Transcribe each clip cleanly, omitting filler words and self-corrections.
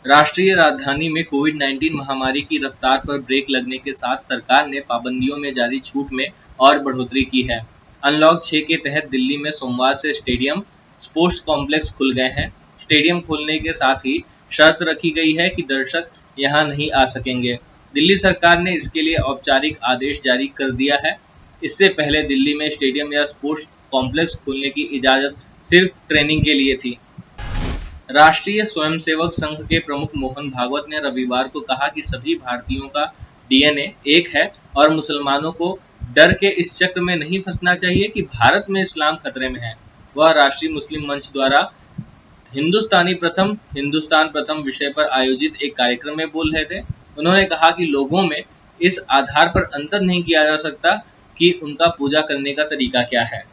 राष्ट्रीय राजधानी में कोविड-19 महामारी की रफ्तार पर ब्रेक लगने के साथ सरकार ने पाबंदियों में जारी छूट में और बढ़ोतरी की है। अनलॉक 6 के तहत दिल्ली में सोमवार से स्टेडियम, स्पोर्ट्स कॉम्प्लेक्स खुल गए हैं। स्टेडियम खोलने के साथ ही शर्त रखी गई है कि दर्शक यहां नहीं आ सकेंगे। दिल्ली सरकार ने इसके लिए औपचारिक आदेश जारी कर दिया है। इससे पहले दिल्ली में स्टेडियम या स्पोर्ट्स कॉम्प्लेक्स खोलने की इजाजत सिर्फ ट्रेनिंग के लिए थी। राष्ट्रीय स्वयंसेवक संघ के प्रमुख मोहन भागवत ने रविवार को कहा कि सभी भारतीयों का डीएनए एक है और मुसलमानों को डर के इस चक्र में नहीं फंसना चाहिए कि भारत में इस्लाम खतरे में है। वह राष्ट्रीय मुस्लिम मंच द्वारा हिंदुस्तान प्रथम विषय पर आयोजित एक कार्यक्रम में बोल रहे थे। उन्होंने कहा कि लोगों में इस आधार पर अंतर नहीं किया जा सकता कि उनका पूजा करने का तरीका क्या है।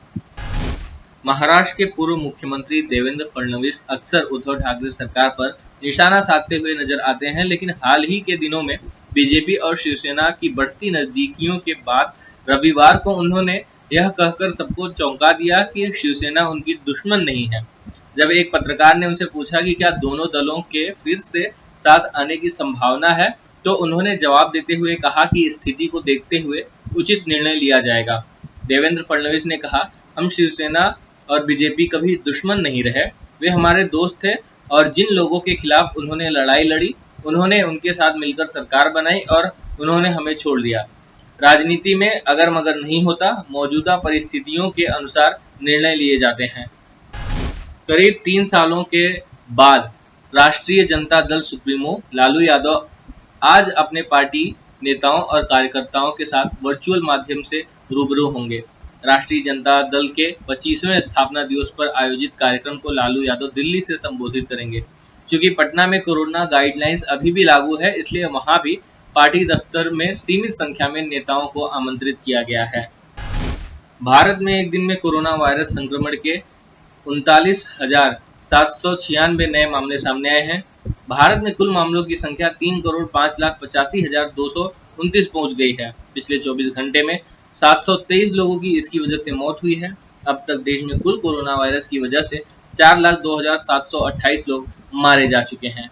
महाराष्ट्र के पूर्व मुख्यमंत्री देवेंद्र फडणवीस अक्सर उद्धव ठाकरे सरकार पर निशाना साधते हुए नजर आते हैं, लेकिन हाल ही के दिनों में बीजेपी और शिवसेना की बढ़ती नजदीकियों के बाद रविवार को उन्होंने यह कहकर सबको चौंका दिया कि शिवसेना उनकी दुश्मन नहीं है। जब एक पत्रकार ने उनसे पूछा कि क्या दोनों दलों के फिर से साथ आने की संभावना है, तो उन्होंने जवाब देते हुए कहा कि स्थिति को देखते हुए उचित निर्णय लिया जाएगा। देवेंद्र फडणवीस ने कहा, हम शिवसेना और बीजेपी कभी दुश्मन नहीं रहे, वे हमारे दोस्त थे और जिन लोगों के खिलाफ उन्होंने लड़ाई लड़ी, उन्होंने उनके साथ मिलकर सरकार बनाई और उन्होंने हमें छोड़ दिया। राजनीति में अगर मगर नहीं होता, मौजूदा परिस्थितियों के अनुसार निर्णय लिए जाते हैं। करीब 3 सालों के बाद राष्ट्रीय जनता दल सुप्रीमो लालू यादव आज अपने पार्टी नेताओं और कार्यकर्ताओं के साथ वर्चुअल माध्यम से रूबरू होंगे। राष्ट्रीय जनता दल के 25वें स्थापना दिवस पर आयोजित कार्यक्रम को लालू यादव दिल्ली से संबोधित करेंगे। चूंकि पटना में कोरोना गाइडलाइंस अभी भी लागू है, इसलिए वहां भी पार्टी दफ्तर में सीमित संख्या में नेताओं को आमंत्रित किया गया है। भारत में एक दिन में कोरोना वायरस संक्रमण के 39,796 नए मामले सामने आए हैं। भारत में कुल मामलों की संख्या 3,05,85,229 पहुंच गई है। पिछले 24 घंटे में 723 लोगों की इसकी वजह से मौत हुई है। अब तक देश में कुल कोरोना वायरस की वजह से 4,02,728 लोग मारे जा चुके हैं।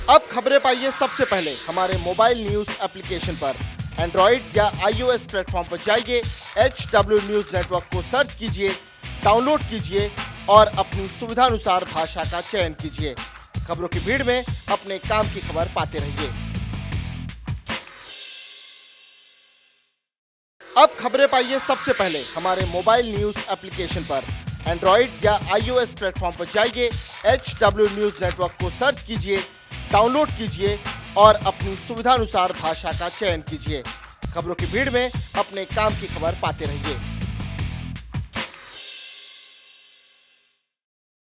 अब खबरें पाइए सबसे पहले हमारे मोबाइल न्यूज एप्लीकेशन पर। एंड्रॉइड या iOS प्लेटफॉर्म पर जाइए, HW न्यूज नेटवर्क को सर्च कीजिए, डाउनलोड कीजिए और अपनी सुविधानुसार भाषा का चयन कीजिए। खबरों की भीड़ में अपने काम की खबर पाते रहिए। अब खबरें पाइए सबसे पहले हमारे मोबाइल न्यूज एप्लीकेशन पर। एंड्रॉइड या iOS प्लेटफॉर्म पर जाइए, HW न्यूज नेटवर्क को सर्च कीजिए, डाउनलोड कीजिए और अपनी सुविधानुसार भाषा का चयन कीजिए। खबरों की भीड़ में अपने काम की खबर पाते रहिए।